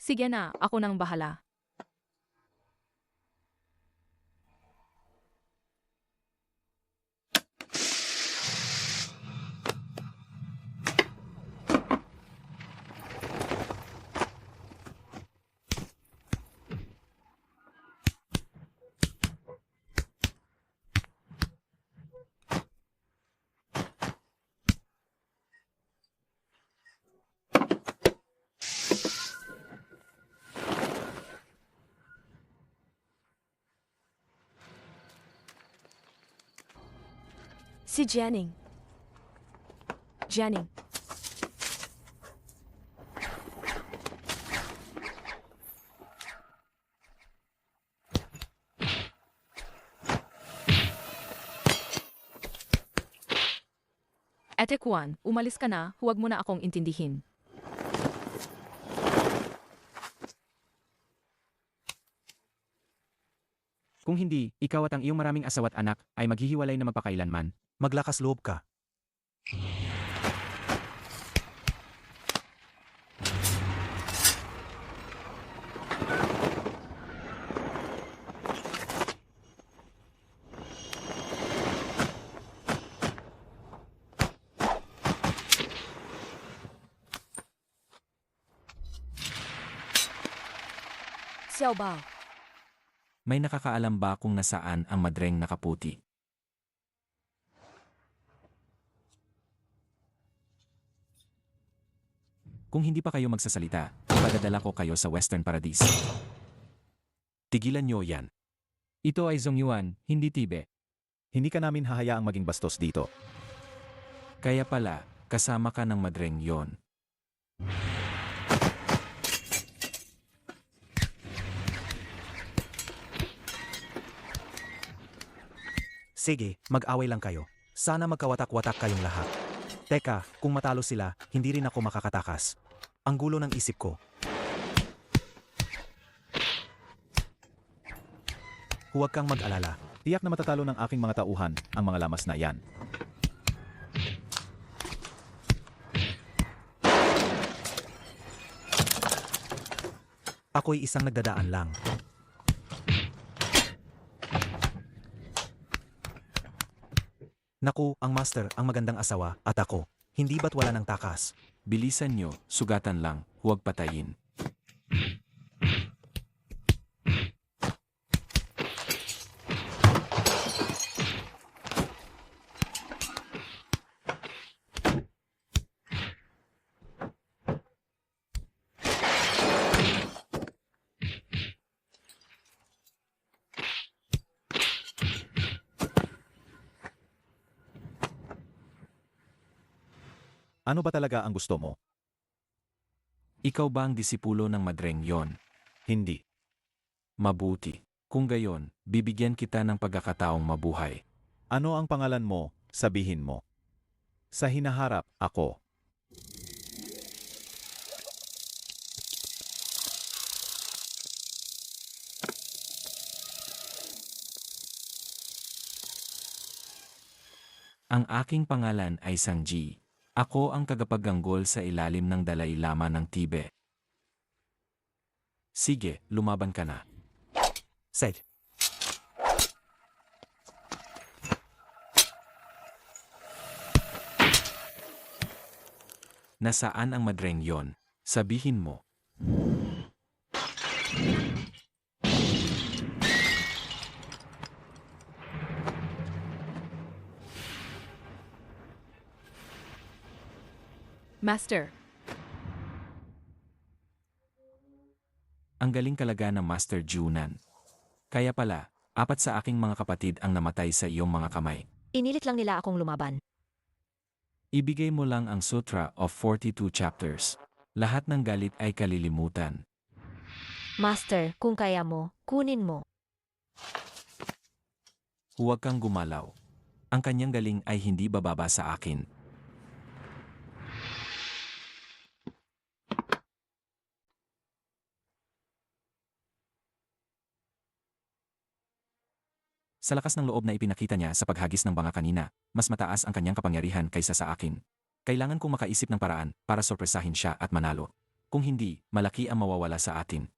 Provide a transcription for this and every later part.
Sige na, ako nang bahala. Si Jenning. Jenning. Ate Kwan, umalis ka na, huwag mo na akong intindihin. Kung hindi, ikaw at ang iyong maraming asawa't anak ay maghihiwalay na magpakailanman. Maglakas loob ka. Xiao Bao. May nakakaalam ba kung nasaan ang madreng nakaputi? Kung hindi pa kayo magsasalita, ipadadala ko kayo sa Western Paradise. Tigilan niyo yan. Ito ay Zongyuan, hindi Tibe. Hindi ka namin hahayaang maging bastos dito. Kaya pala, kasama ka ng madreng yon. Sige, mag-away lang kayo. Sana magkawatak-watak kayong lahat. Teka, kung matalo sila, hindi rin ako makakatakas. Ang gulo ng isip ko. Huwag kang mag-alala. Tiyak na matatalo ng aking mga tauhan ang mga lamas na yan. Ako'y isang nagdadaan lang. Naku, ang master, ang magandang asawa, at ako. Hindi ba't wala ng takas? Bilisan nyo, sugatan lang, huwag patayin. Ano ba talaga ang gusto mo? Ikaw ba ang disipulo ng madreng yon? Hindi. Mabuti. Kung gayon, bibigyan kita ng pagkakataong mabuhay. Ano ang pangalan mo? Sabihin mo. Sa hinaharap, ako. Ang aking pangalan ay Sangji. Ako ang kagapaganggol sa ilalim ng Dalai Lama ng Tibe. Sige, lumaban ka na. Sed. Nasaan ang madreng yon? Sabihin mo. Master, Ang galing talaga ng Master Junan. Kaya pala, 4 sa aking mga kapatid ang namatay sa iyong mga kamay. Inilit lang nila akong lumaban. Ibigay mo lang ang Sutra of 42 Chapters. Lahat ng galit ay kalilimutan. Master, kung kaya mo, kunin mo. Huwag kang gumalaw. Ang kanyang galing ay hindi bababa sa akin. Sa lakas ng loob na ipinakita niya sa paghagis ng banga kanina, mas mataas ang kanyang kapangyarihan kaysa sa akin. Kailangan kong makaisip ng paraan para sorpresahin siya at manalo. Kung hindi, malaki ang mawawala sa atin.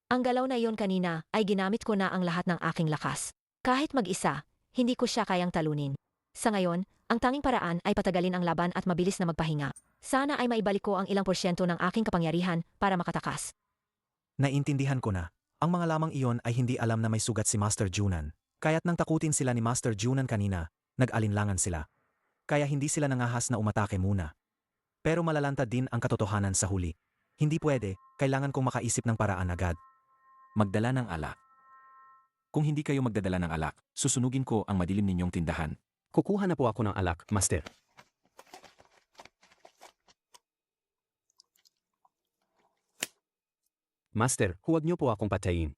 Ang galaw na iyon kanina ay ginamit ko na ang lahat ng aking lakas. Kahit mag-isa, hindi ko siya kayang talunin. Sa ngayon, ang tanging paraan ay patagalin ang laban at mabilis na magpahinga. Sana ay maibalik ko ang ilang porsyento ng aking kapangyarihan para makatakas. Naintindihan ko na. Ang mga lamang iyon ay hindi alam na may sugat si Master Junan. Kaya't nang takutin sila ni Master Junan kanina, nag-alinlangan sila. Kaya hindi sila nangahas na umatake muna. Pero malalanta din ang katotohanan sa huli. Hindi pwede, kailangan kong makaisip ng paraan agad. Magdala ng alak. Kung hindi kayo magdadala ng alak, susunugin ko ang madilim ninyong tindahan. Kukuha na po ako ng alak, Master. Master, huwag niyo po akong patayin.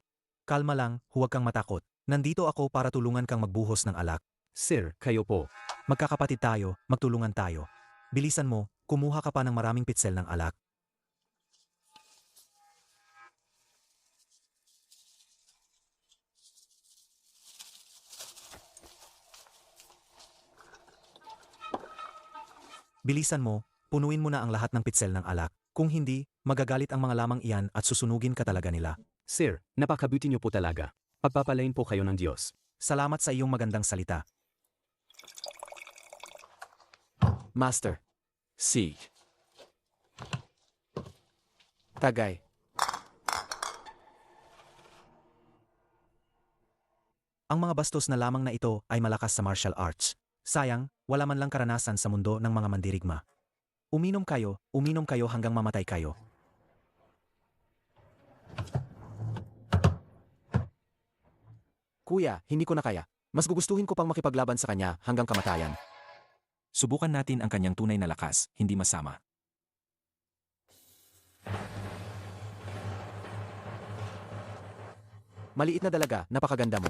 Kalma lang, huwag kang matakot. Nandito ako para tulungan kang magbuhos ng alak. Sir, kayo po. Magkakapatid tayo, magtulungan tayo. Bilisan mo, kumuha ka pa ng maraming pitsel ng alak. Bilisan mo, punuin mo na ang lahat ng pitsel ng alak. Kung hindi, magagalit ang mga lamang iyan at susunugin ka talaga nila. Sir, napakabuti niyo po talaga. Pagpapalain po kayo ng Diyos. Salamat sa iyong magandang salita. Master. Si. Tagay. Ang mga bastos na lamang na ito ay malakas sa martial arts. Sayang, wala man lang karanasan sa mundo ng mga mandirigma. Uminom kayo hanggang mamatay kayo. Kuya, hindi ko na kaya. Mas gugustuhin ko pang makipaglaban sa kanya hanggang kamatayan. Subukan natin ang kanyang tunay na lakas, hindi masama. Maliit na dalaga, napakaganda mo.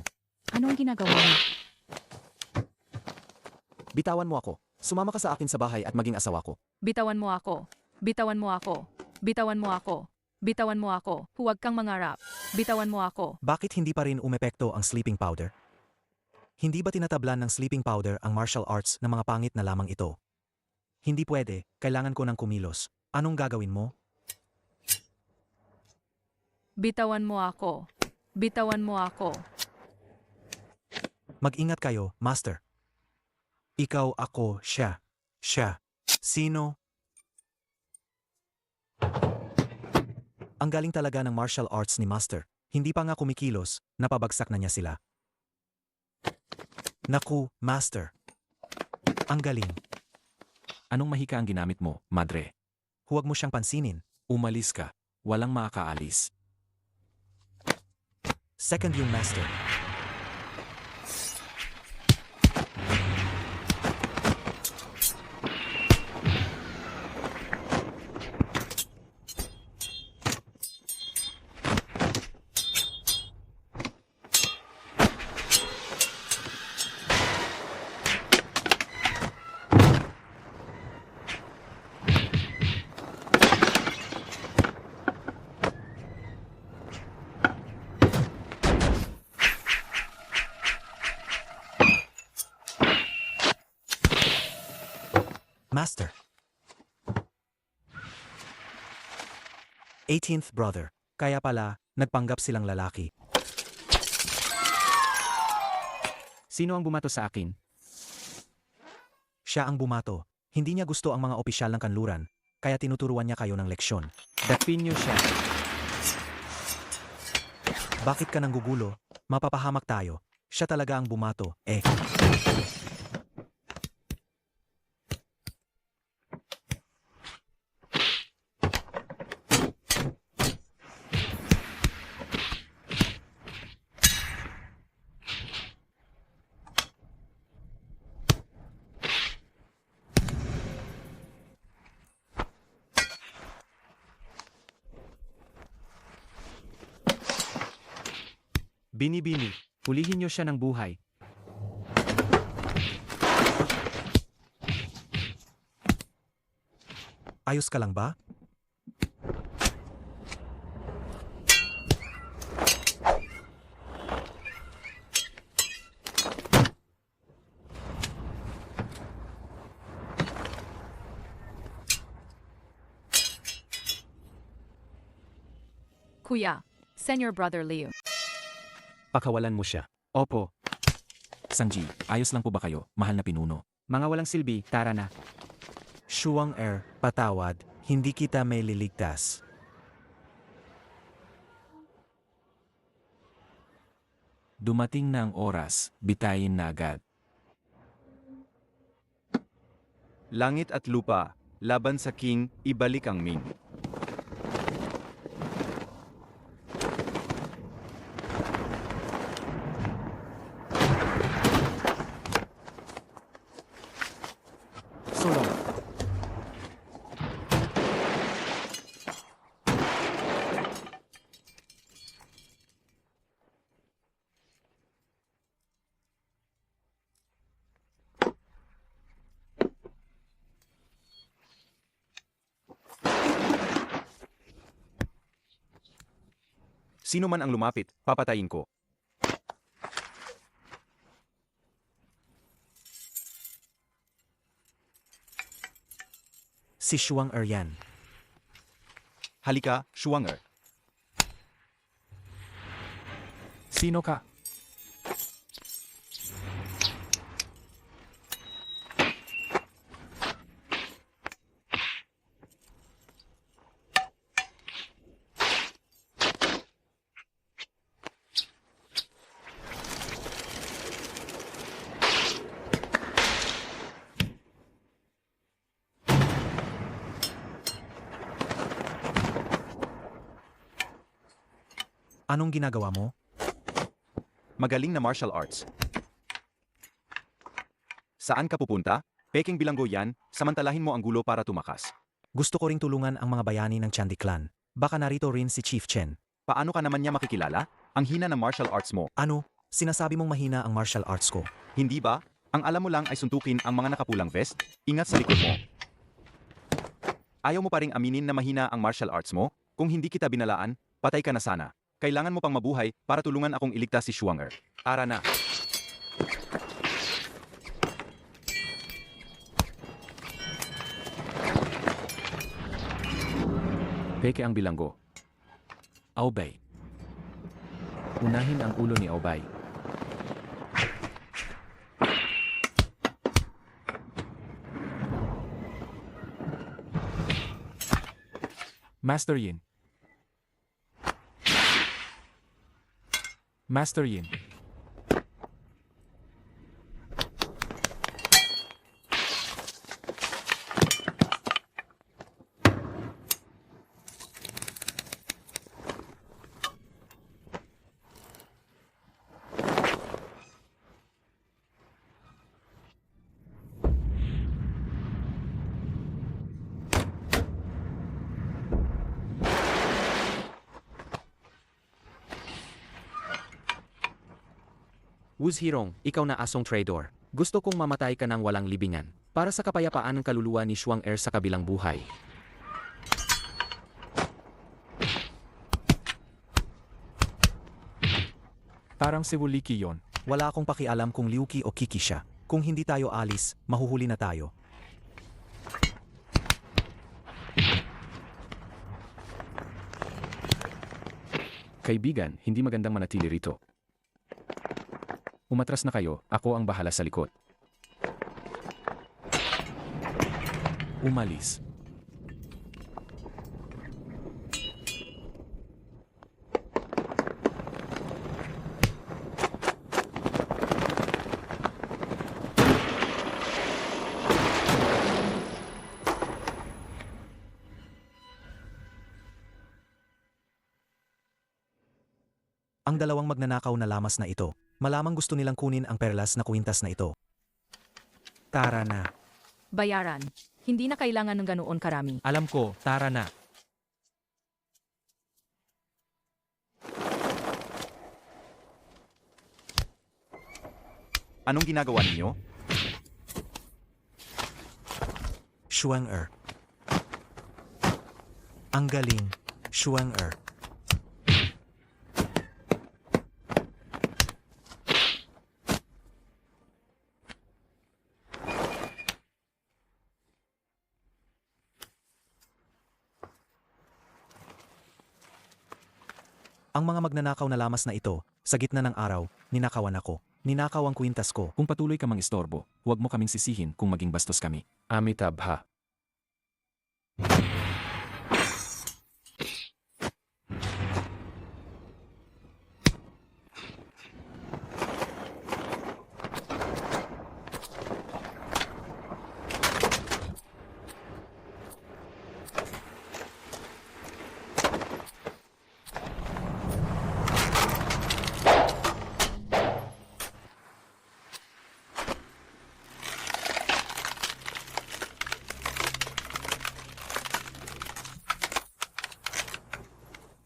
Ano ang ginagawa mo? Bitawan mo ako. Sumama ka sa akin sa bahay at maging asawa ko. Bitawan mo ako. Bitawan mo ako. Bitawan mo ako. Bitawan mo ako. Huwag kang mangarap. Bitawan mo ako. Bakit hindi pa rin umepekto ang sleeping powder? Hindi ba tinatablan ng sleeping powder ang martial arts ng mga pangit na lamang ito? Hindi pwede, kailangan ko ng kumilos. Anong gagawin mo? Bitawan mo ako. Bitawan mo ako. Mag-ingat kayo, Master. Ikaw, ako, siya. Siya. Sino? Ang galing talaga ng martial arts ni Master. Hindi pa nga kumikilos, napabagsak na niya sila. Naku, Master. Ang galing. Anong mahika ang ginamit mo, madre? Huwag mo siyang pansinin. Umalis ka. Walang makakaalis. Second yung Master. Master. 18th brother. Kaya pala, nagpanggap silang lalaki. Sino ang bumato sa akin? Siya ang bumato. Hindi niya gusto ang mga opisyal ng kanluran, kaya tinuturuan niya kayo ng leksyon. Dakpin niyo siya. Bakit ka nanggugulo? Mapapahamak tayo. Siya talaga ang bumato, eh. Bini-bini. Hulihin niyo siya ng buhay. Ayos ka lang ba? Kuya, Senior Brother Liu. Pakawalan mo siya. Opo. Sangji, ayos lang po ba kayo, mahal na pinuno? Mga walang silbi, tara na. Shuang patawad, hindi kita may liligtas. Dumating na ang oras, bitayin na agad. Langit at lupa, laban sa king, ibalik ang Ming. Sulong. Sino man ang lumapit, papatayin ko. Si Shuang yan. Halika, Shuanger. Sino ka? Anong ginagawa mo? Magaling na martial arts. Saan ka pupunta? Peking bilanggo yan, samantalahin mo ang gulo para tumakas. Gusto ko ring tulungan ang mga bayani ng Chandi Clan. Baka narito rin si Chief Chen. Paano ka naman niya makikilala? Ang hina ng martial arts mo. Ano? Sinasabi mong mahina ang martial arts ko. Hindi ba? Ang alam mo lang ay suntukin ang mga nakapulang vest. Ingat sa likod mo. Ayaw mo pa ring aminin na mahina ang martial arts mo? Kung hindi kita binalaan, patay ka na sana. Kailangan mo pang mabuhay para tulungan akong iligtas si Shuanger. Ara na. Peke ang bilanggo. Aubay. Unahin ang ulo ni Aubay. Master Yin. Master Yin. Wuzhirong, ikaw na asong traitor. Gusto kong mamatay ka ng walang libingan. Para sa kapayapaan ng kaluluwa ni Shuang sa kabilang buhay. Parang si Wuliki yon. Wala akong pakialam kung Liuki o Kiki siya. Kung hindi tayo alis, mahuhuli na tayo. Kaibigan, hindi magandang manatili rito. Umatras na kayo, ako ang bahala sa likod. Umalis. Ang dalawang magnanakaw na lamas na ito, malamang gusto nilang kunin ang perlas na kwintas na ito. Tara na. Bayaran. Hindi na kailangan ng ganoon karami. Alam ko, tara na. Anong ginagawa ninyo? Shuang Ang galing, Shuang Ang mga magnanakaw na lamas na ito, sa gitna ng araw, ninakawan ako. Ninakaw ang kwintas ko. Kung patuloy ka mang istorbo, huwag mo kaming sisihin kung maging bastos kami. Amitabha.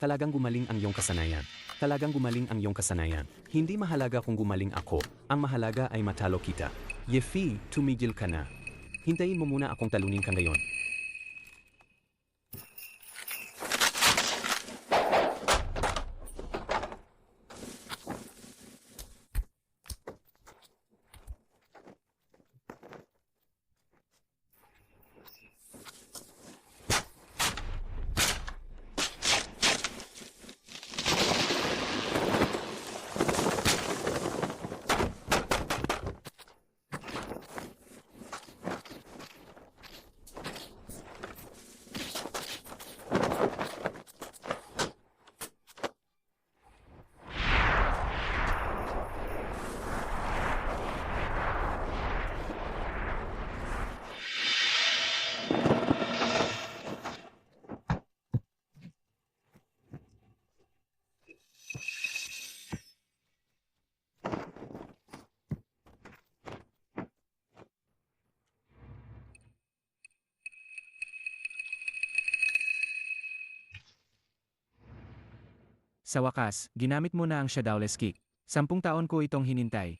Talagang gumaling ang iyong kasanayan. Talagang gumaling ang iyong kasanayan. Hindi mahalaga kung gumaling ako. Ang mahalaga ay matalo kita. Yefi, tumigil ka na. Hintayin mo muna akong talunin ka ngayon. Sa wakas, ginamit mo na ang Shadowless Kick. 10 taon ko itong hinintay.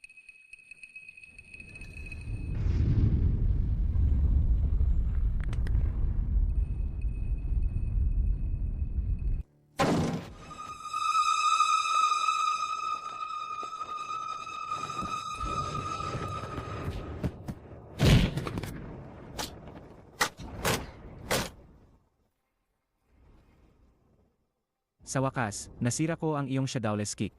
Sa wakas, nasira ko ang iyong Shadowless Kick.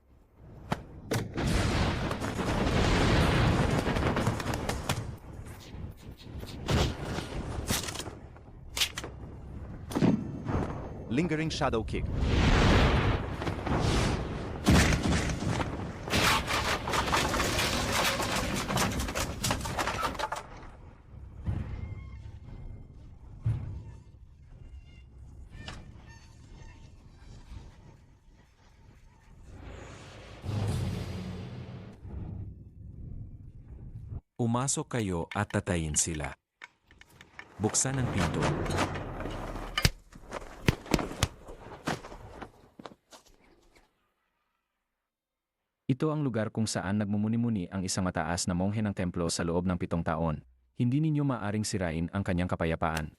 Lingering Shadow Kick. Umasok kayo at tatayin sila. Buksan ang pinto. Ito ang lugar kung saan nagmumuni-muni ang isang mataas na monghe ng templo sa loob ng 7 taon. Hindi ninyo maaring sirain ang kanyang kapayapaan.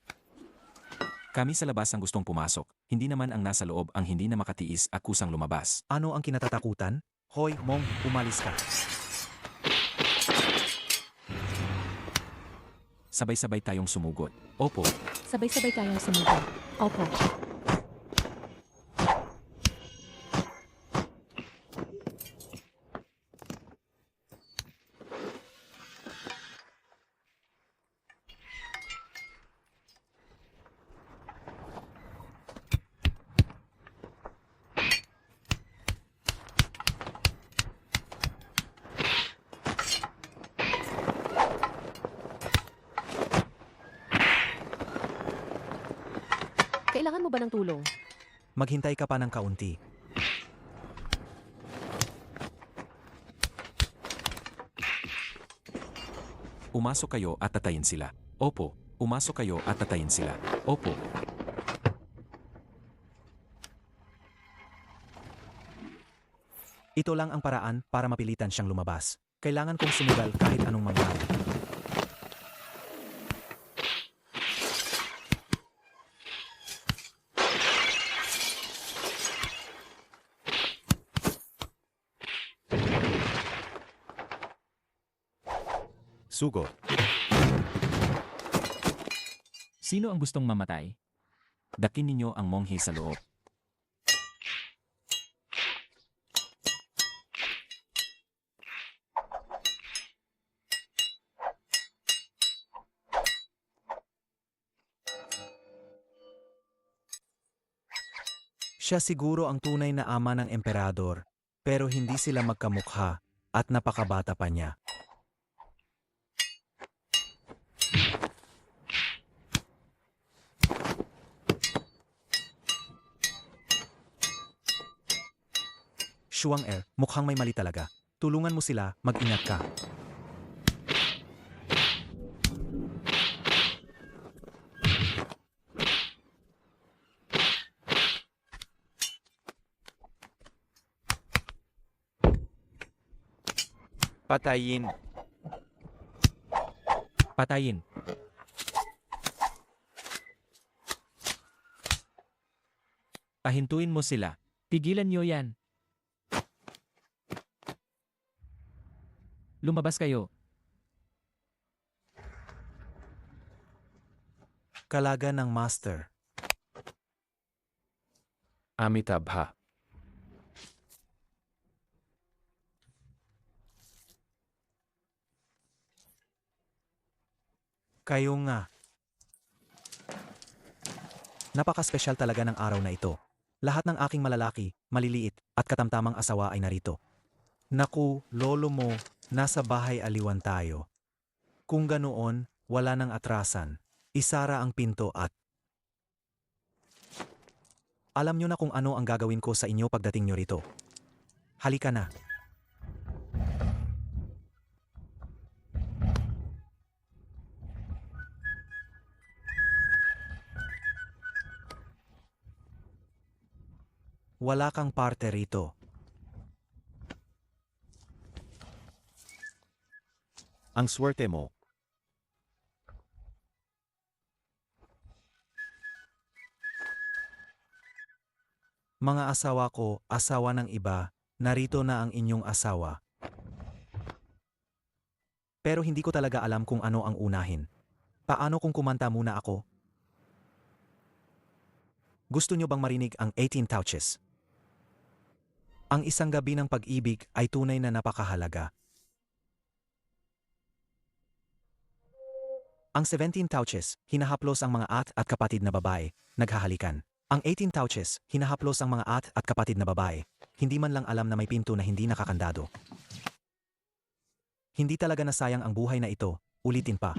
Kami sa labas ang gustong pumasok, hindi naman ang nasa loob ang hindi na makatiis at kusang lumabas. Ano ang kinatatakutan? Hoy, Mong, umalis ka. Sabay-sabay tayong sumugot. Opo, Sabay-sabay tayong sumugot. Opo. Kailangan mo ba ng tulong? Maghintay ka pa ng kaunti. umasok kayo at tatayin sila. Opo, umasok kayo at tatayin sila. Opo. Ito lang ang paraan para mapilitan siyang lumabas. Kailangan kong sumugal kahit anong mangyari. Sugo. Sino ang gustong mamatay? Dakin ninyo ang monghe sa loob. Siya siguro ang tunay na ama ng emperador, pero hindi sila magkamukha at napakabata pa niya. Shuang-er, mukhang may mali talaga. Tulungan mo sila, mag-ingat ka. Patayin. Patayin. Pahintuin mo sila. Tigilan niyo yan. Lumabas kayo. Kalaga ng master. Amitabha. Kayo nga. Napaka-special talaga ng araw na ito. Lahat ng aking malalaki, maliliit, at katamtamang asawa ay narito. Naku, lolo mo, nasa bahay aliwan tayo. Kung ganoon, wala nang atrasan. Isara ang pinto at... Alam nyo na kung ano ang gagawin ko sa inyo pagdating nyo rito. Halika na. Wala kang parte rito. Ang swerte mo. Mga asawa ko, asawa ng iba, narito na ang inyong asawa. Pero hindi ko talaga alam kung ano ang unahin. Paano kung kumanta muna ako? Gusto nyo bang marinig ang 18 Touches? Ang isang gabi ng pag-ibig ay tunay na napakahalaga. Ang 17 Touches, hinahaplos ang mga at kapatid na babae, naghahalikan. Ang 18 Touches, hinahaplos ang mga at kapatid na babae, hindi man lang alam na may pinto na hindi nakakandado. Hindi talaga nasayang ang buhay na ito, ulitin pa.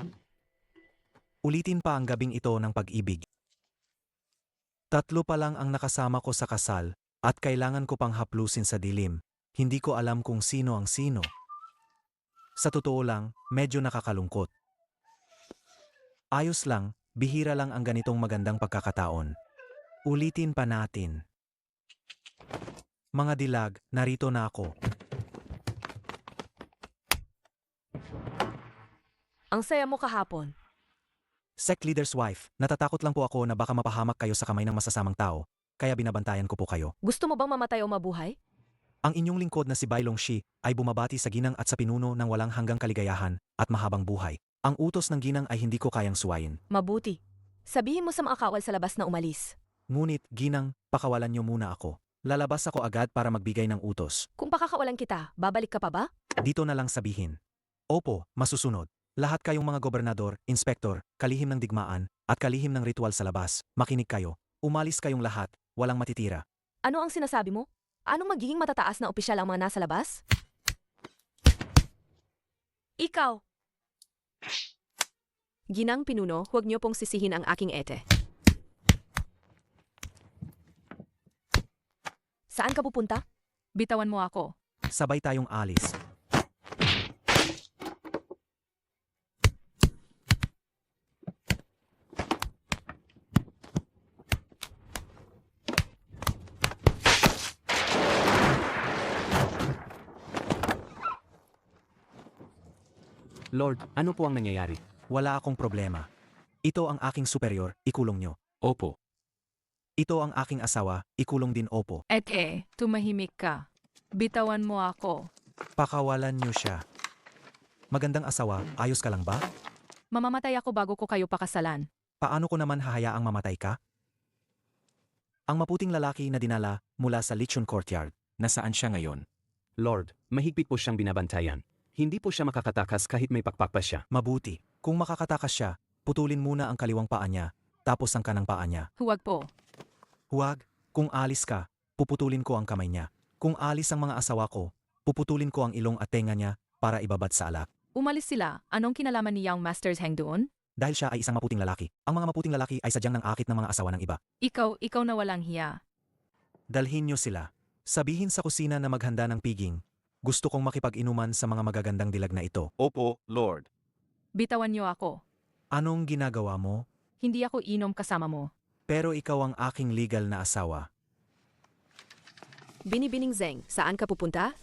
Ulitin pa ang gabing ito ng pag-ibig. 3 pa lang ang nakasama ko sa kasal, at kailangan ko pang haplusin sa dilim. Hindi ko alam kung sino ang sino. Sa totoo lang, medyo nakakalungkot. Ayos lang, bihira lang ang ganitong magandang pagkakataon. Ulitin pa natin. Mga dilag, narito na ako. Ang saya mo kahapon. Sect leader's wife, natatakot lang po ako na baka mapahamak kayo sa kamay ng masasamang tao, kaya binabantayan ko po kayo. Gusto mo bang mamatay o mabuhay? Ang inyong lingkod na si Bailong Shi ay bumabati sa ginang at sa pinuno ng walang hanggang kaligayahan at mahabang buhay. Ang utos ng ginang ay hindi ko kayang suwayin. Mabuti. Sabihin mo sa mga kawal sa labas na umalis. Ngunit, ginang, pakawalan niyo muna ako. Lalabas ako agad para magbigay ng utos. Kung pakakawalan kita, babalik ka pa ba? Dito na lang sabihin. Opo, masusunod. Lahat kayong mga gobernador, inspektor, kalihim ng digmaan, at kalihim ng ritual sa labas, makinig kayo. Umalis kayong lahat, walang matitira. Ano ang sinasabi mo? Anong magiging matataas na opisyal ang mga nasa labas? Ikaw! Ginang pinuno, huwag niyo pong sisihin ang aking ete. Saan ka pupunta? Bitawan mo ako. Sabay tayong alis. Lord, ano po ang nangyayari? Wala akong problema. Ito ang aking superior, ikulong nyo. Opo. Ito ang aking asawa, ikulong din opo. Tumahimik ka. Bitawan mo ako. Pakawalan nyo siya. Magandang asawa, ayos ka lang ba? Mamamatay ako bago ko kayo pakasalan. Paano ko naman hahayaang mamatay ka? Ang maputing lalaki na dinala mula sa Lichun Courtyard. Nasaan siya ngayon? Lord, mahigpit po siyang binabantayan. Hindi po siya makakatakas kahit may pakpak pa siya. Mabuti. Kung makakatakas siya, putulin muna ang kaliwang paa niya, tapos ang kanang paa niya. Huwag po. Huwag, Kung alis ka, puputulin ko ang kamay niya. Kung alis ang mga asawa ko, puputulin ko ang ilong at tenga niya para ibabad sa alak. Umalis sila. Anong kinalaman ni Young Masters Heng doon? Dahil siya ay isang maputing lalaki. Ang mga maputing lalaki ay sadyang nang-akit ng mga asawa ng iba. Ikaw na walang hiya. Dalhin niyo sila. Sabihin sa kusina na maghanda ng piging. Gusto kong makipag-inuman sa mga magagandang dilag na ito. Opo, Lord. Bitawan niyo ako. Anong ginagawa mo? Hindi ako inom kasama mo. Pero ikaw ang aking legal na asawa. Binibining Zeng, saan ka pupunta?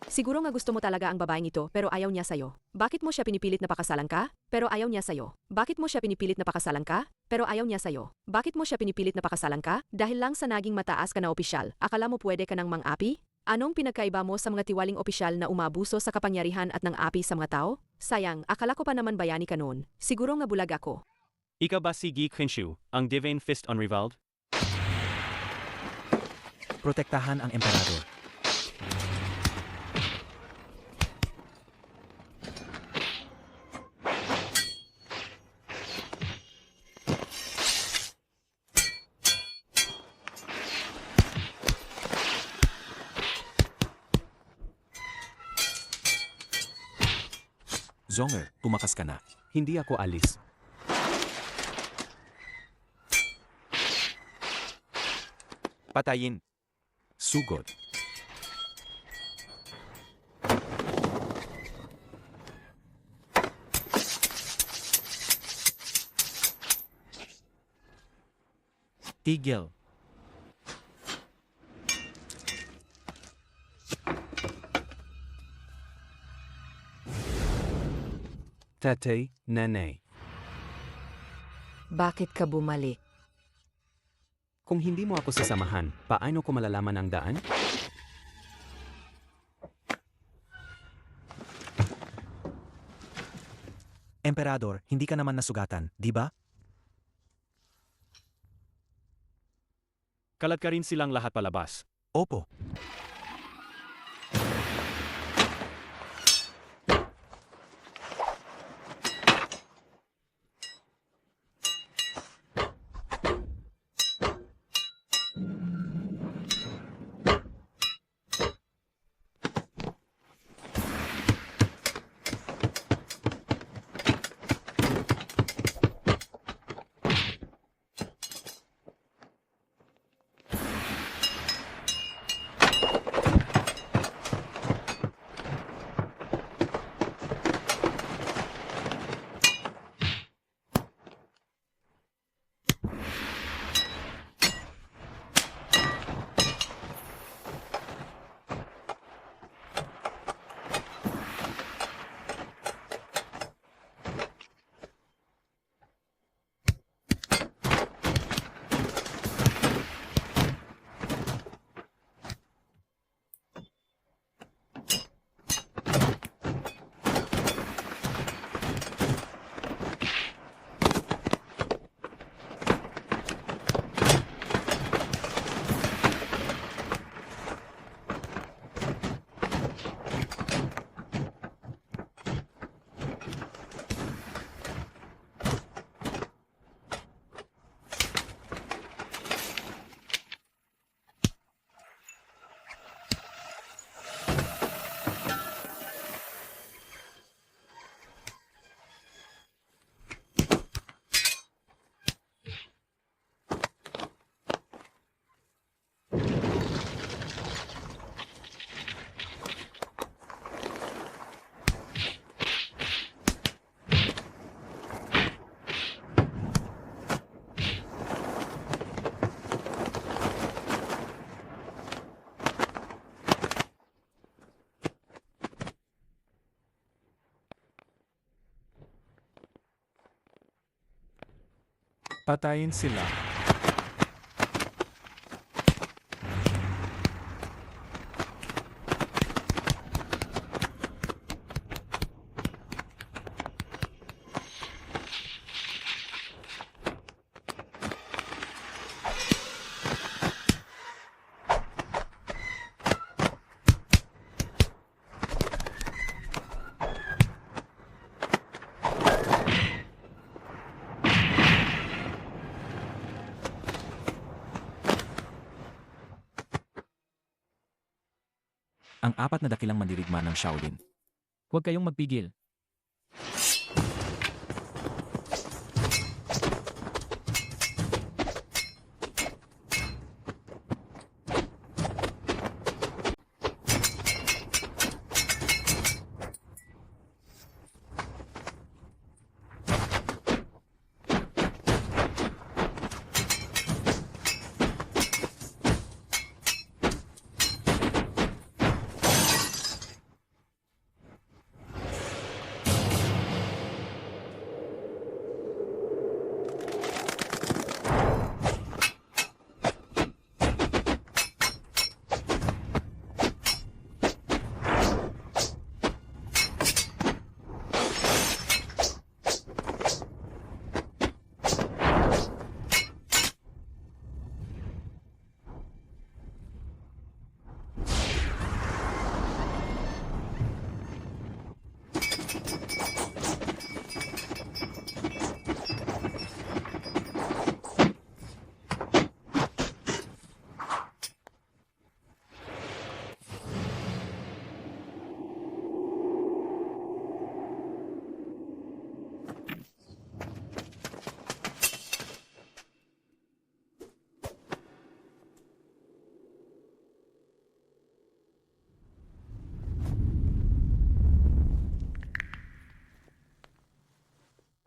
Siguro nga gusto mo talaga ang babaeng ito pero ayaw niya sa'yo. Bakit mo siya pinipilit na pakasalan ka? Pero ayaw niya sa'yo. Bakit mo siya pinipilit na pakasalan ka? Pero ayaw niya sa'yo. Bakit mo siya pinipilit na pakasalan ka? Dahil lang sa naging mataas ka na opisyal, akala mo pwede ka ng mang-api? Anong pinagkaiba mo sa mga tiwaling opisyal na umabuso sa kapangyarihan at ng api sa mga tao? Sayang, akala ko pa naman bayani ka noon. Siguro nga bulag ako. Ikaw ba si Gi Qinshu, ang Divine Fist on Rivald? Protektahan ang emperador. Zonger, tumakas ka na. Hindi ako alis. Patayin. Sugod. Tigil. Tatay, nanay. Bakit ka bumalik? Kung hindi mo ako sasamahan, paano ko malalaman ang daan? Emperador, hindi ka naman nasugatan, di ba? Kalat ka rin silang lahat palabas. Opo. Patayin sila. ang 4 na dakilang mandirigma ng Shaolin. Huwag kayong magpigil.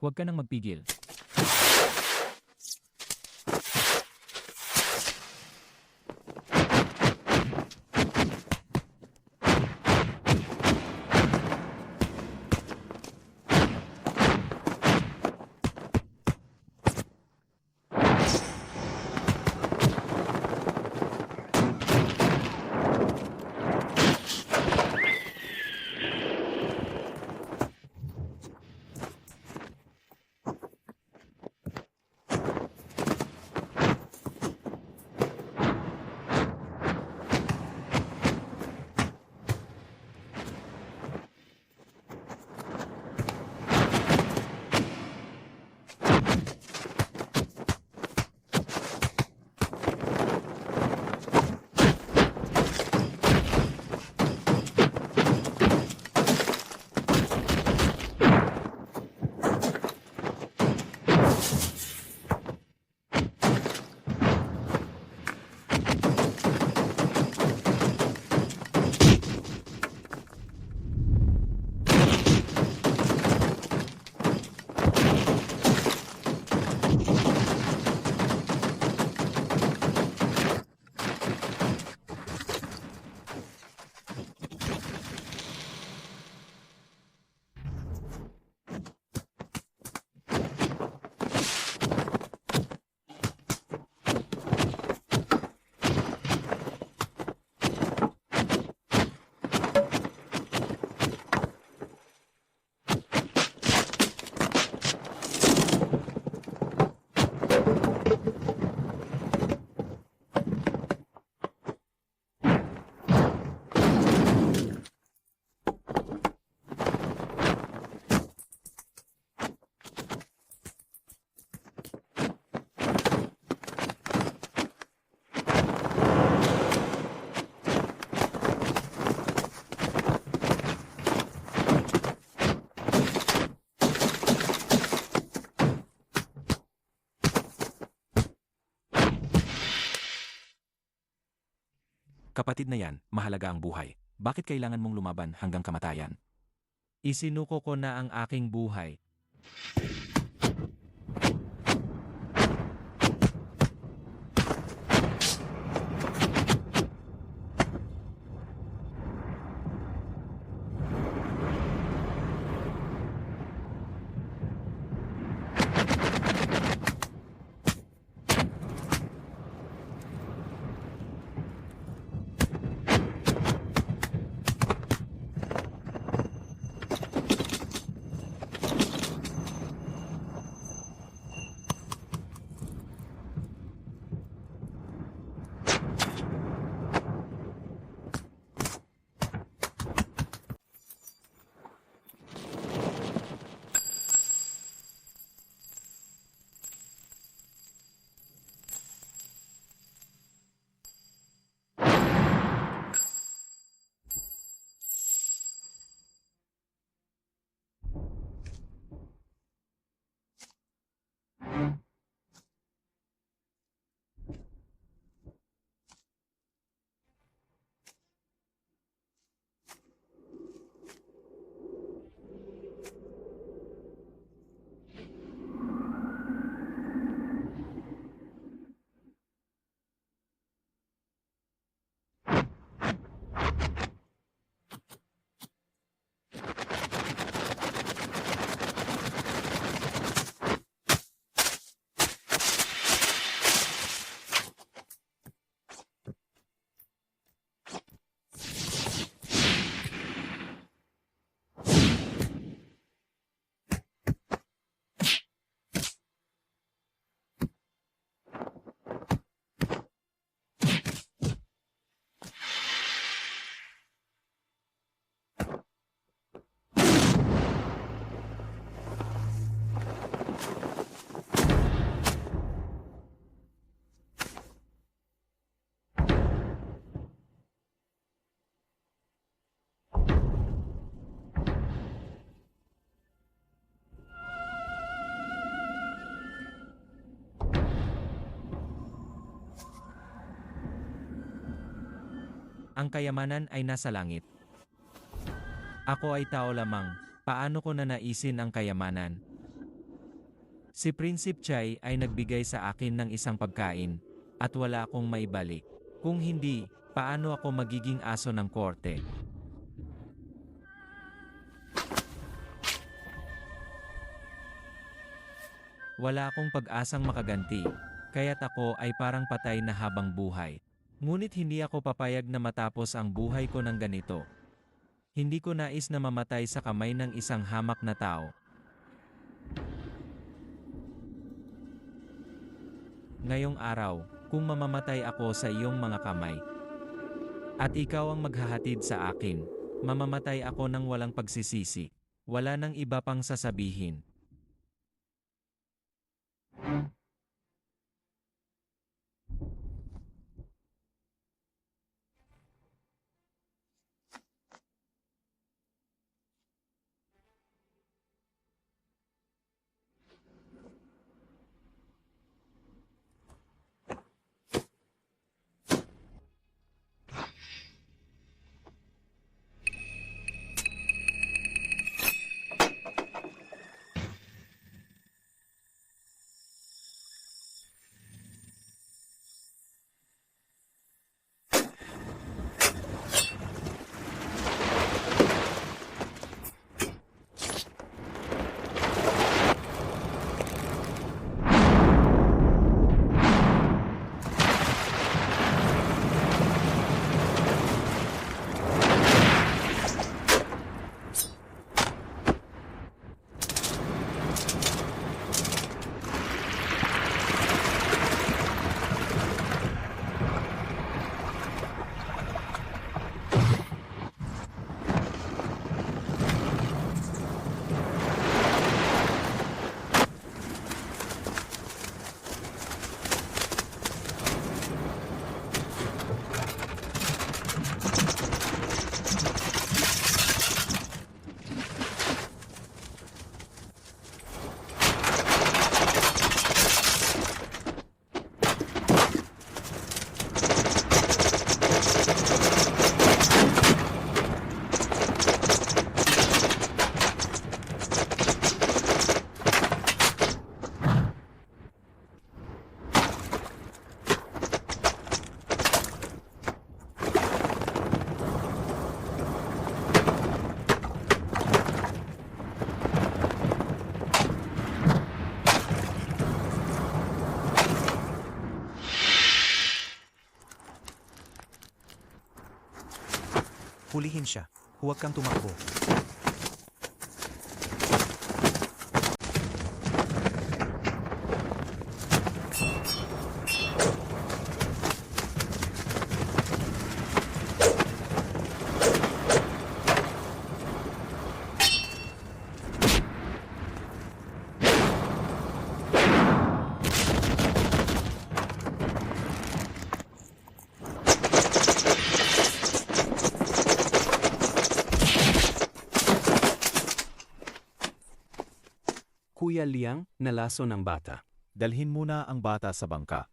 Huwag ka nang magpigil. Kapatid na yan, mahalaga ang buhay. Bakit kailangan mong lumaban hanggang kamatayan? Isinuko ko na ang aking buhay. Ang kayamanan ay nasa langit. Ako ay tao lamang, paano ko nanaisin ang kayamanan? Si Prinsip Chai ay nagbigay sa akin ng isang pagkain, at wala akong maibalik. Kung hindi, paano ako magiging aso ng korte? Wala akong pag-asang makaganti, kaya't ako ay parang patay na habang buhay. Ngunit hindi ako papayag na matapos ang buhay ko ng ganito. Hindi ko nais na mamatay sa kamay ng isang hamak na tao. Ngayong araw, kung mamamatay ako sa iyong mga kamay, at ikaw ang maghahatid sa akin, mamamatay ako ng walang pagsisisi. Wala nang iba pang sasabihin. Hulihin siya. Huwag kang tumakbo. Kuya Liang, nalaso ng bata. Dalhin muna ang bata sa bangka.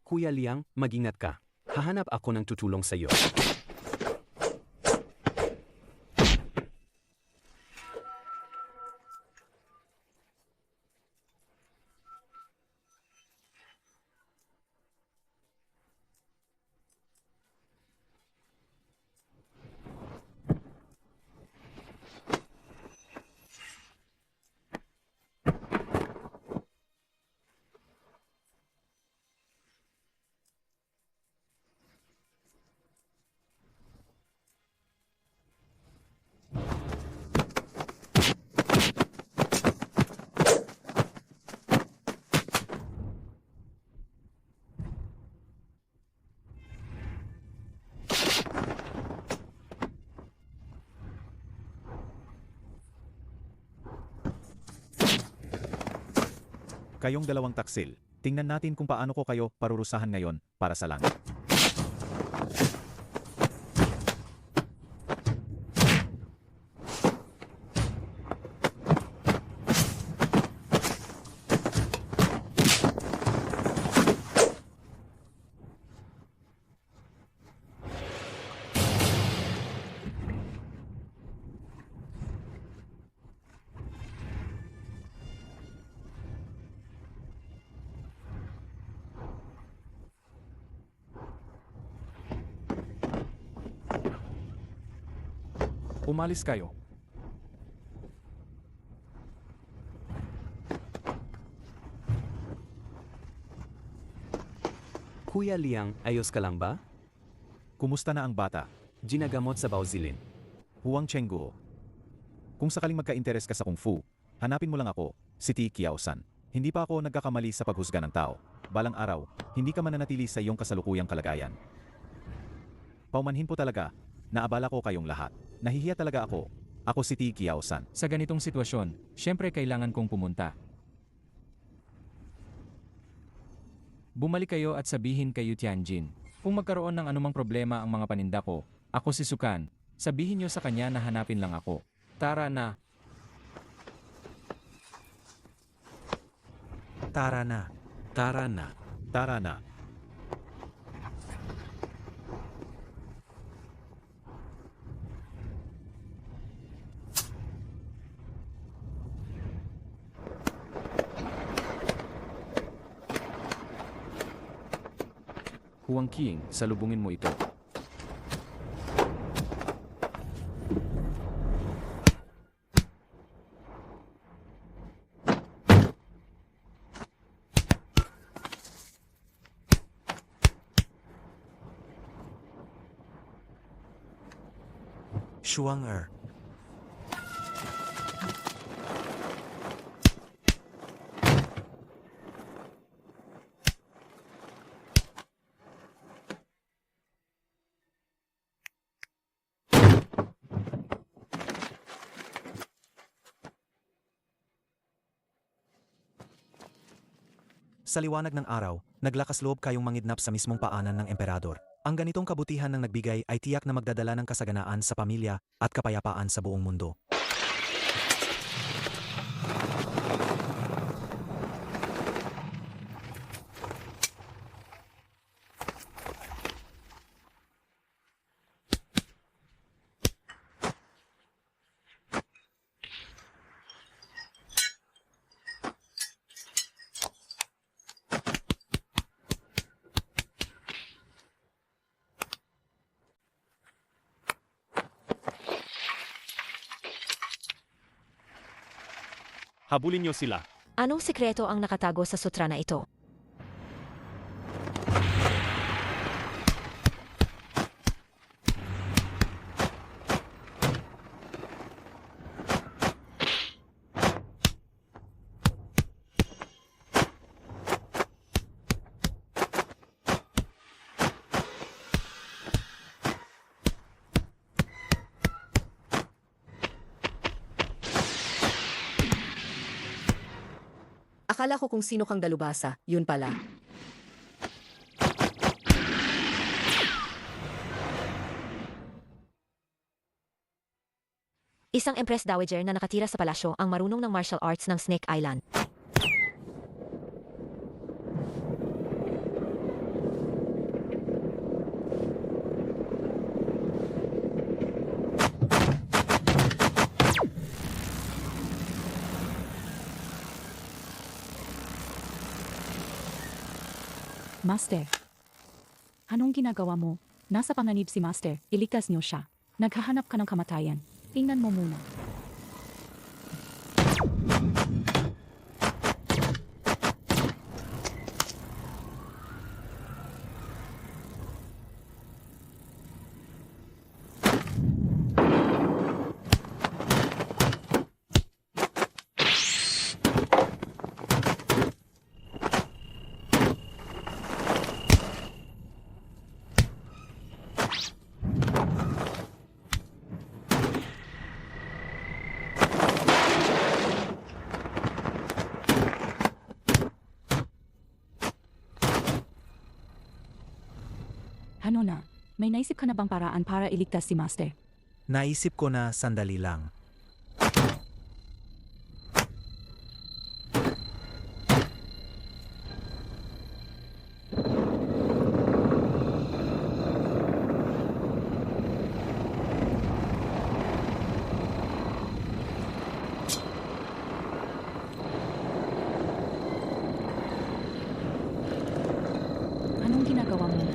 Kuya Liang, mag-ingat ka. Hahanap ako ng tutulong sa iyo. Kayong dalawang taksil, tingnan natin kung paano ko kayo parurusahan ngayon para sa langit. Umalis kayo. Kuya Liang, ayos ka lang ba? Kumusta na ang bata? Ginagamot sa Baozilin. Huwag Chengguo. Kung sakaling magka-interes ka sa Kung Fu, hanapin mo lang ako, si Ti Kiao-san. Hindi pa ako nagkakamali sa paghusga ng tao. Balang araw, hindi ka mananatili sa iyong kasalukuyang kalagayan. Paumanhin po talaga, naabala ko kayong lahat. Nahihiya talaga ako. Ako si Ti Kiao-san. Sa ganitong sitwasyon, syempre kailangan kong pumunta. Bumalik kayo at sabihin kay Tianjin. Kung magkaroon ng anumang problema ang mga paninda ko, ako si Sukan, sabihin niyo sa kanya na hanapin lang ako. Tara na. Tara na. Tara na. Tara na. Huang Qing, salubungin mo ito. Shuang-er. Sa liwanag ng araw, naglakas loob kayong mangidnap sa mismong paanan ng emperador. Ang ganitong kabutihan ng nagbigay ay tiyak na magdadala ng kasaganaan sa pamilya at kapayapaan sa buong mundo. Habulin niyo sila. Anong sikreto ang nakatago sa sutra na ito? Akala ko kung sino kang dalubhasa, yun pala. Isang Empress Dowager na nakatira sa palasyo ang marunong ng martial arts ng Snake Island. Master, anong ginagawa mo? Nasa panganib si Master, iligtas niyo siya. Naghahanap ka ng kamatayan. Tingnan mo muna. Ano na? May naisip ka na bang paraan para iligtas si Master? Naisip ko na sandali lang. Anong ginagawa mo?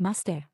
Master.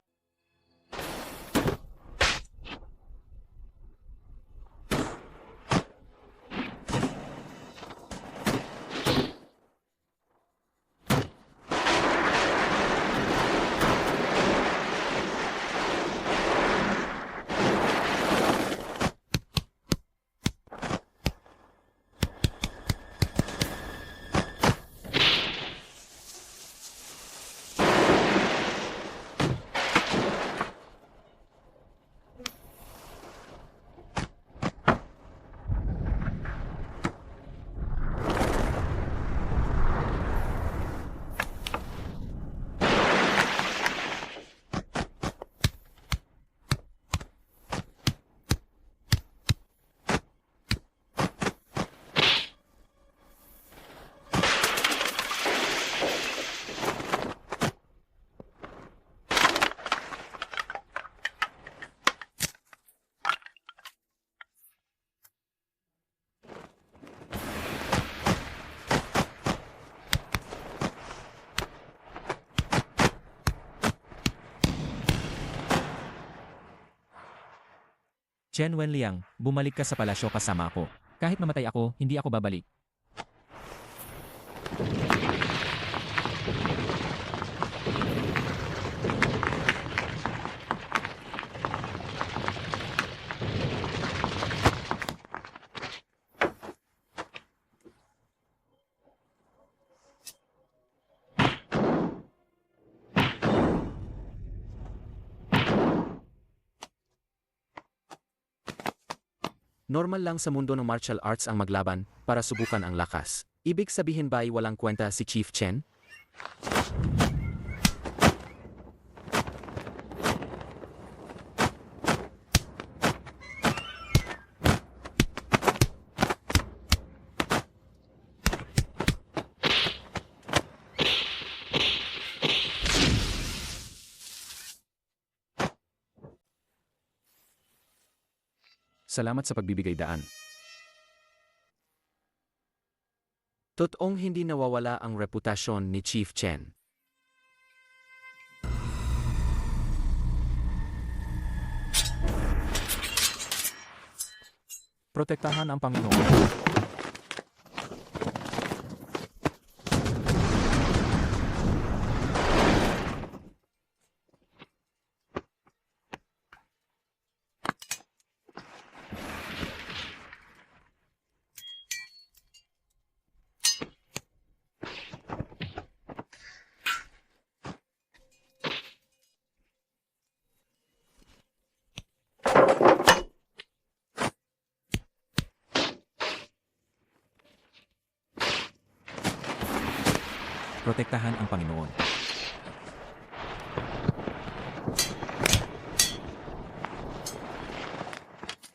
Chen Wenliang, bumalik ka sa palasyo kasama ako. Kahit mamatay ako, hindi ako babalik. Normal lang sa mundo ng martial arts ang maglaban para subukan ang lakas. Ibig sabihin ba ay walang kwenta si Chief Chen? Salamat sa pagbibigay daan. Totoong hindi nawawala ang reputasyon ni Chief Chen. Protektahan ang Panginoon. Protektahan ang Panginoon.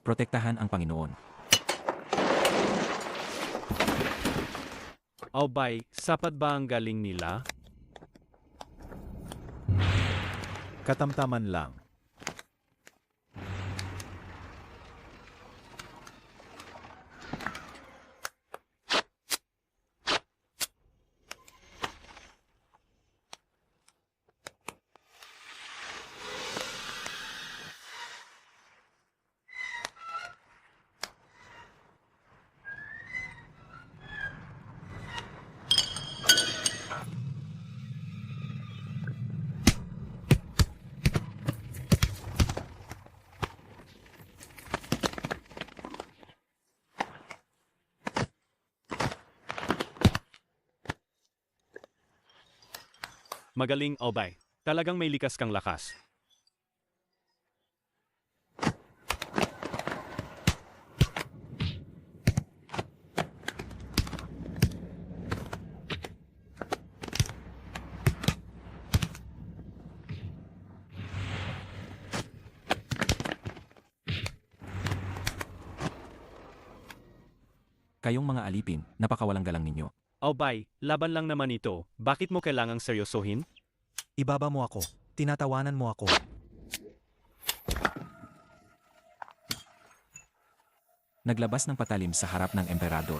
Protektahan ang Panginoon. Aubay, sapat ba ang galing nila? Katamtaman lang. Magaling, Aubay. Talagang may likas kang lakas. Kayong mga alipin, napakawalang galang ninyo. Aubay, laban lang naman ito. Bakit mo kailangang seryosohin? Ibaba mo ako. Tinatawanan mo ako. Naglabas ng patalim sa harap ng emperador.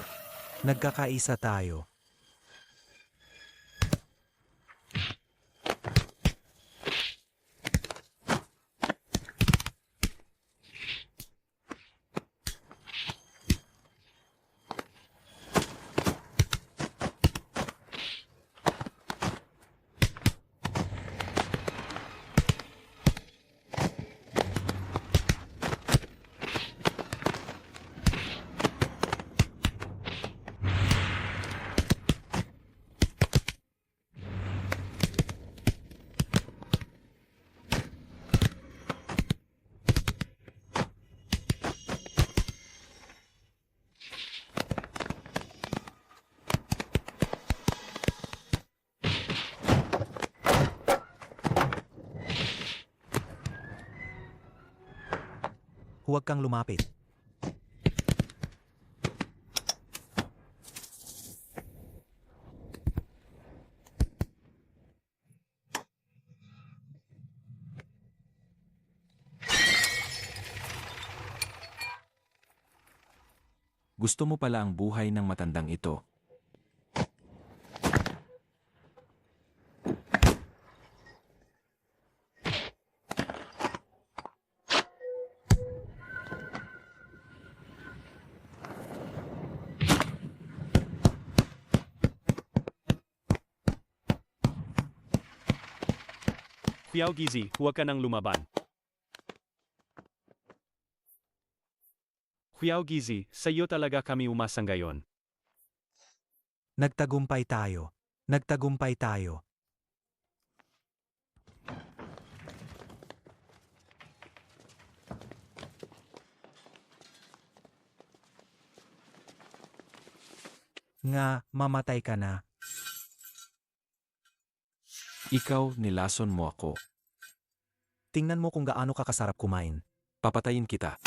Nagkakaisa tayo. huwag kang lumapit. Gusto mo pala ang buhay ng matandang ito. Xiao Gizi, huwag ka nang lumaban. Xiao Gizi, sa iyo talaga kami umasa ngayon. Nagtagumpay tayo. Nagtagumpay tayo. Nga, mamatay ka na. Ikaw, nilason mo ako. Tingnan mo kung gaano ka kasarap kumain. Papatayin kita.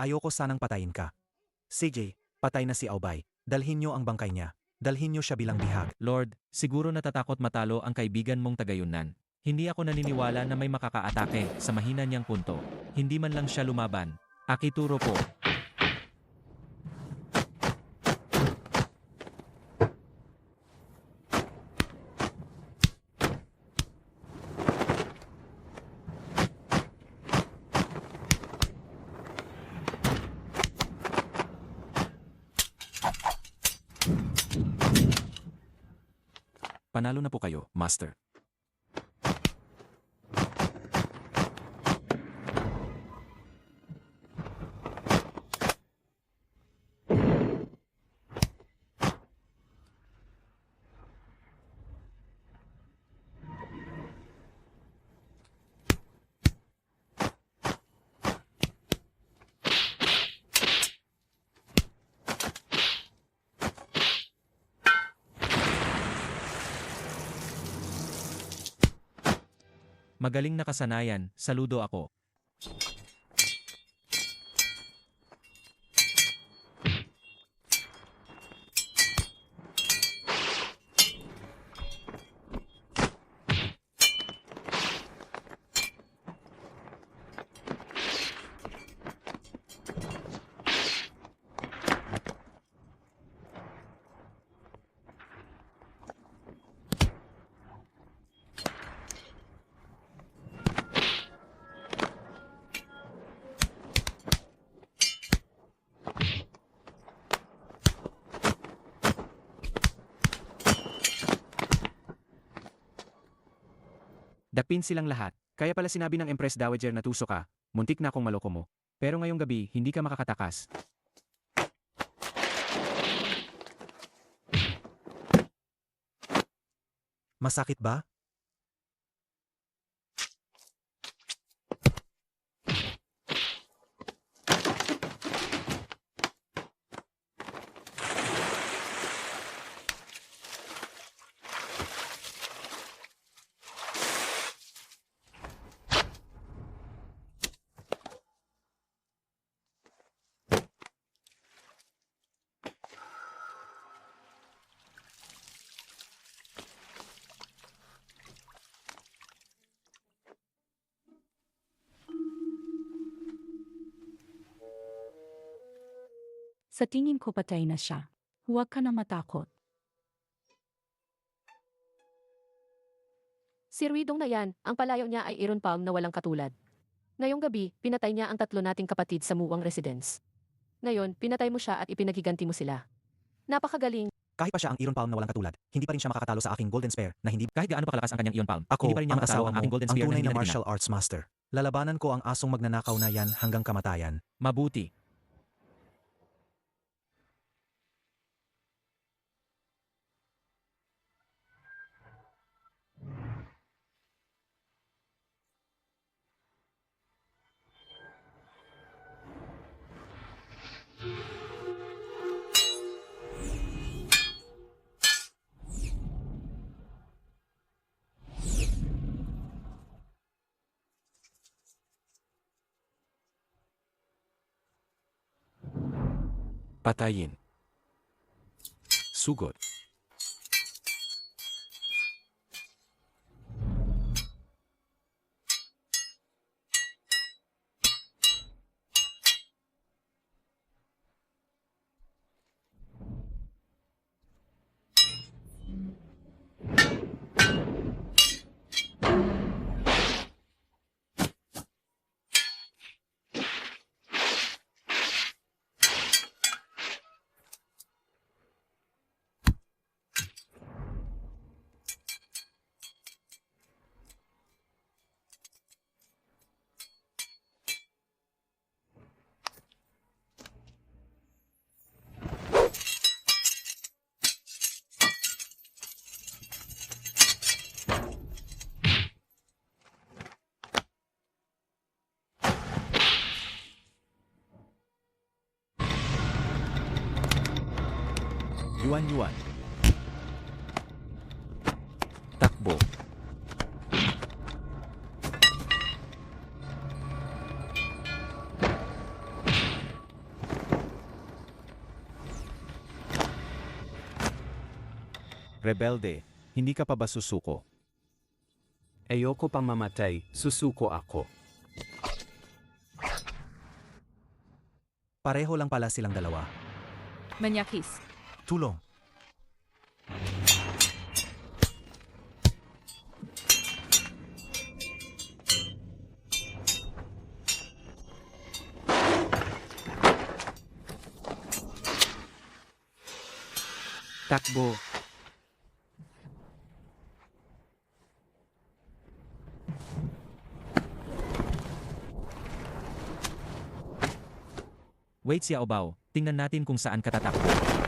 Ayoko sanang patayin ka. CJ, patay na si Aubay. Dalhin niyo ang bangkay niya. Dalhin niyo siya bilang bihag. Lord, siguro natatakot matalo ang kaibigan mong tagayunan. Hindi ako naniniwala na may makakaatake sa mahina niyang punto. Hindi man lang siya lumaban. Akituro po. Panalo na po kayo, Master. Magaling na kasanayan, saludo ako. Dakpin silang lahat. Kaya pala sinabi ng Empress Dowager na tuso ka, muntik na akong maloko mo. Pero ngayong gabi, hindi ka makakatakas. Masakit ba? Sa tingin ko patay na siya. Huwag ka na matakot. Si Ruidong na yan, ang palayaw niya ay Iron Palm na walang katulad. Ngayong gabi, pinatay niya ang 3 nating kapatid sa Muwang Residence. Ngayon, pinatay mo siya at ipinagiganti mo sila. Napakagaling. Kahit pa siya ang Iron Palm na walang katulad, hindi pa rin siya makakatalo sa aking Golden Spear na hindi Kahit gaano pa kalakas ang kanyang Ion Palm, ako hindi pa rin niya ang makatalo asawa ang mo, aking Golden ang Spear na tunay hindi na natin martial arts master. Lalabanan ko ang asong magnanakaw na yan hanggang kamatayan. Mabuti. Patayin. Sugot. Yuan-yuan. Takbo. Rebelde, hindi ka pa ba susuko? Ayoko pang mamatay, susuko ako. Pareho lang pala silang dalawa. Manyakis. Tulong. Takbo. Wait, Xiao Bao. Tingnan natin kung saan ka tatakbo.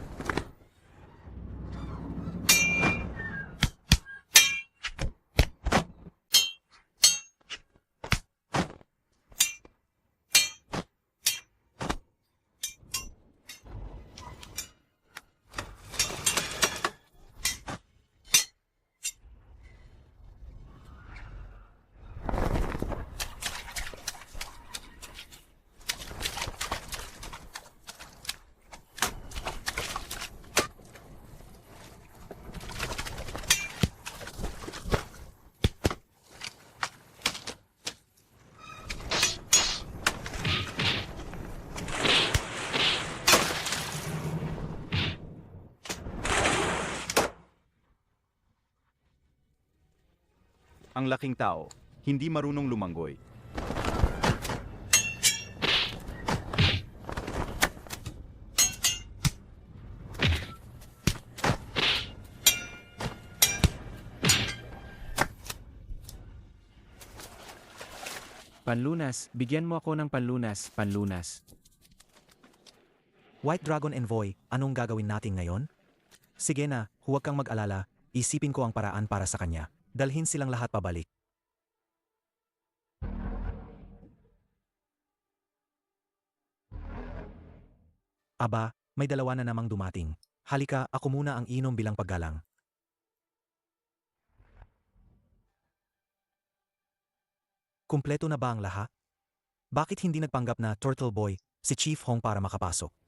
Ang laking tao, hindi marunong lumanggoy. Panlunas, bigyan mo ako ng panlunas, panlunas. White Dragon Envoy, anong gagawin natin ngayon? Sige na, huwag kang mag-alala, isipin ko ang paraan para sa kanya. Dalhin silang lahat pabalik. Aba, may dalawa na namang dumating. Halika, ako muna ang inom bilang paggalang. Kumpleto na ba ang lahat? Bakit hindi nagpanggap na Turtle Boy si Chief Hong para makapasok?